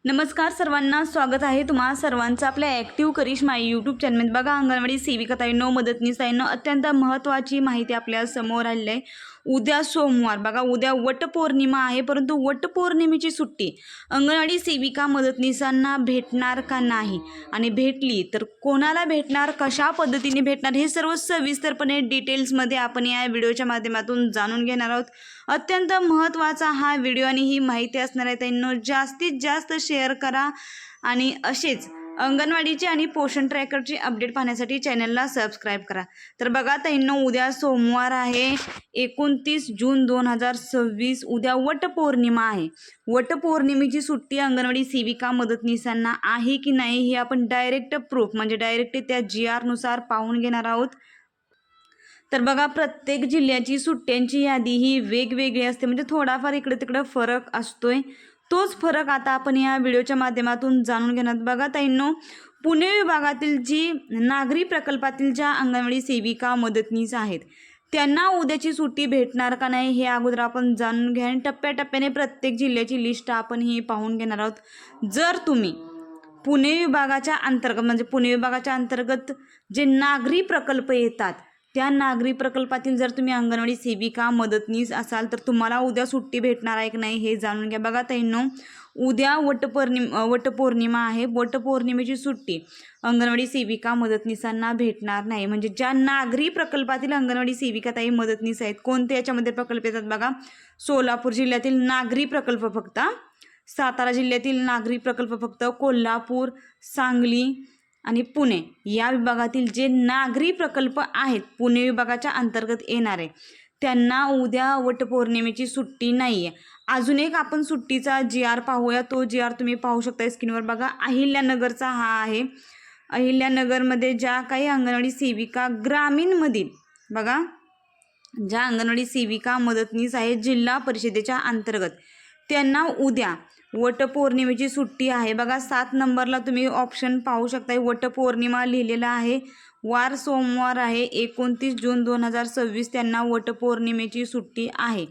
नमस्कार सर्वांना, स्वागत आहे तुम्हा सर्वांचं आपल्या ॲक्टिव्ह करिश्मा यूट्यूब चॅनलमध्ये। बघा, अंगणवाडी सेविका ताईंनो, मदतनीस ताईंनो, अत्यंत महत्त्वाची माहिती आपल्या समोर आलेली आहे। उद्या सोमवार, बघा उद्या वटपौर्णिमा आहे, परंतु वटपौर्णिमेची सुट्टी अंगणवाडी सेविका मदतनीसांना भेटणार का नाही, आणि भेटली तर कोणाला भेटणार, कशा पद्धतीने भेटणार, हे सर्व सविस्तरपणे डिटेल्समध्ये आपण या व्हिडिओच्या माध्यमातून जाणून घेणार आहोत। अत्यंत महत्त्वाचा हा व्हिडिओ आणि ही माहिती असणार आहे ताईंनो, जास्तीत जास्त शेअर करा आणि असेच अंगणवाडीचे आणि पोषण ट्रॅकरची अपडेट पाहण्यासाठी चॅनलला सबस्क्राईब करा। तर बघा ताईंनो, उद्या सोमवार आहे 29 जून 2026, उद्या वटपौर्णिमा आहे। वटपौर्णिमेची सुट्टी अंगणवाडी सेविका मदतनीसांना आहे की नाही हे आपण डायरेक्ट प्रूफ म्हणजे डायरेक्ट त्या GR नुसार पाहून घेणार आहोत। तर बघा, प्रत्येक जिल्ह्याची सुट्ट्यांची यादी ही वेगवेगळी असते, म्हणजे थोडाफार इकडे तिकडे फरक असतोय। तोच फरक आता आपण या व्हिडिओच्या माध्यमातून जाणून घेणार। बघा ताईंनो, पुणे विभागातील जी नागरी प्रकल्पातील ज्या अंगणवाडी सेविका मदतनीस आहेत त्यांना उद्याची सुट्टी भेटणार का नाही हे अगोदर आपण जाणून घ्या। टप्प्याटप्प्याने प्रत्येक जिल्ह्याची लिस्ट आपण ही पाहून घेणार आहोत। जर तुम्ही पुणे विभागाच्या अंतर्गत म्हणजे पुणे विभागाच्या अंतर्गत जे नागरी प्रकल्प येतात त्या नागरी प्रकल्पातील जर तुम्ही अंगणवाडी सेविका मदतनीस असाल तर तुम्हाला उद्या सुट्टी भेटणार आहे की नाही हे जाणून घ्या। बघा ताईंनो, उद्या वटपौर्णिमा आहे। वटपौर्णिमेची सुट्टी अंगणवाडी सेविका मदतनीसांना भेटणार नाही, म्हणजे ज्या नागरी प्रकल्पातील अंगणवाडी सेविका ताई मदतनीस आहेत, कोणते याच्यामध्ये प्रकल्प येतात बघा, सोलापूर जिल्ह्यातील नागरी प्रकल्प फक्त, सातारा जिल्ह्यातील नागरी प्रकल्प फक्त, कोल्हापूर, सांगली आणि पुणे या विभागातील जे नागरी प्रकल्प आहेत पुणे विभागाच्या अंतर्गत येणारे त्यांना उद्या वटपौर्णिमेची सुट्टी नाही आहे। अजून एक आपण सुट्टीचा GR पाहूया। तो GR तुम्ही पाहू शकता स्क्रीनवर। बघा, अहिल्यानगरचा हा आहे। अहिल्यानगरमध्ये ज्या काही अंगणवाडी सेविका ग्रामीणमधील, बघा ज्या अंगणवाडी सेविका मदतनीस आहेत जिल्हा परिषदेच्या अंतर्गत, त्यांना उद्या वटपौर्णिमेची सुट्टी आहे। बघा, 7 नंबरला तुम्ही ऑप्शन पाहू शकता, वटपौर्णिमा लिहिलेला आहे, वार सोमवार आहे, 29 जून 2026 त्यांना वटपौर्णिमेची सुट्टी आहे।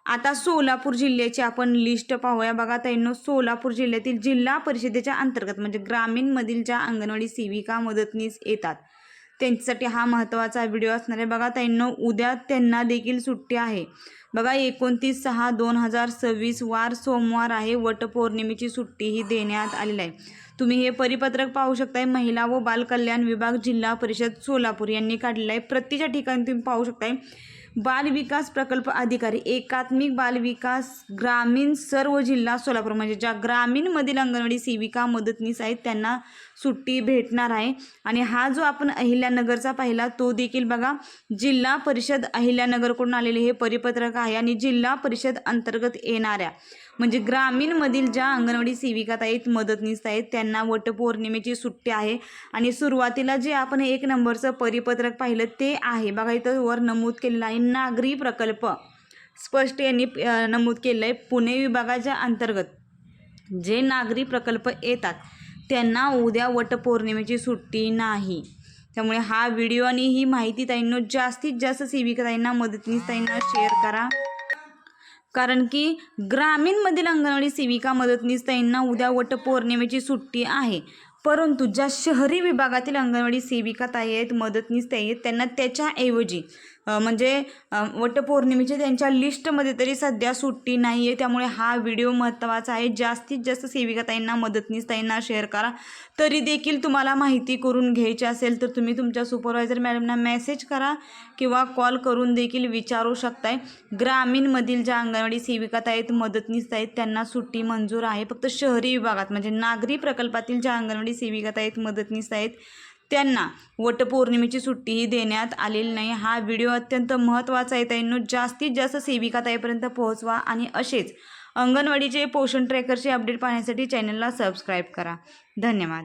आता सोलापूर जिल्ह्याची आपण लिस्ट पाहूया। बघा ताईंनो, सोलापूर जिल्ह्यातील जिल्हा परिषदेच्या अंतर्गत म्हणजे ग्रामीणमधील ज्या अंगणवाडी सेविका मदतनीस येतात त्यांच्यासाठी हा महत्त्वाचा व्हिडिओ असणार आहे। बघा ताईंनो, उद्या त्यांना देखील सुट्टी आहे। बघा, 29/6/2026 वार सोमवार आहे, वटपौर्णिमेची सुट्टी ही देण्यात आलेली आहे। तुम्ही हे परिपत्रक पाहू शकताय, महिला व बाल कल्याण विभाग जिल्हा परिषद सोलापूर यांनी काढलेलं आहे। प्रत्येच्या ठिकाणी तुम्ही पाहू शकताय, बाल विकास प्रकल्प अधिकारी, एकात्मिक बाल विकास ग्रामीण सर्व जिल्हा सोलापूर, म्हणजे ज्या ग्रामीणमधील अंगणवाडी सेविका मदतनीस आहेत त्यांना सुट्टी भेटणार आहे। आणि हा जो आपण अहिल्यानगरचा पाहिला तो देखील बघा जिल्हा परिषद अहिल्यानगरकडून आलेले हे परिपत्रक आहे, आणि जिल्हा परिषद अंतर्गत येणाऱ्या म्हणजे ग्रामीणमधील ज्या अंगणवाडी सेविका आहेत मदतनीस आहेत त्यांना वटपौर्णिमेची सुट्टी आहे। आणि सुरुवातीला जे आपण 1 नंबरचं परिपत्रक पाहिलं ते आहे, बघा इथं वर नमूद केलेलं आहे नागरी प्रकल्प, स्पष्ट यांनी नमूद केलं आहे, पुणे विभागाच्या अंतर्गत जे नागरी प्रकल्प येतात त्यांना उद्या वटपौर्णिमेची सुट्टी नाही। त्यामुळे हा व्हिडिओ आणि ही माहिती ताईंनो जास्तीत जास्त सेविका ताईंना मदतनीस ताईंना शेअर करा, कारण की ग्रामीणमधील अंगणवाडी सेविका मदतनीस ताईंना उद्या वटपौर्णिमेची सुट्टी आहे, परंतु ज्या शहरी विभागातील अंगणवाडी सेविका ताई आहेत मदतनीस ताई आहेत त्यांना त्याच्याऐवजी म्हणजे वटपौर्णिमेच्या त्यांच्या लिस्टमध्ये तरी सध्या सुट्टी नाही आहे। त्यामुळे हा व्हिडिओ महत्त्वाचा आहे, जास्तीत जास्त सेविका ताईंना मदतनीस ताईंना शेअर करा। तरी देखील तुम्हाला माहिती करून घ्यायची असेल तर तुम्ही तुमच्या सुपरवायझर मॅडमना मेसेज करा किंवा कॉल करून देखील विचारू शकताय। ग्रामीणमधील ज्या अंगणवाडी सेविका आहेत मदतनीस आहेत त्यांना सुट्टी मंजूर आहे, फक्त शहरी विभागात म्हणजे नागरी प्रकल्पातील ज्या अंगणवाडी सेविका आहेत मदतनीस आहेत त्यांना वटपौर्णिमेची सुट्टी ही देण्यात आलेली नाही। हा व्हिडिओ अत्यंत महत्त्वाचा आहे ताईंनो, जास्तीत जास्त सेविका ताईपर्यंत पोहोचवा आणि असेच अंगणवाडीचे पोषण ट्रॅकरचे अपडेट पाहण्यासाठी चॅनलला सबस्क्राईब करा। धन्यवाद।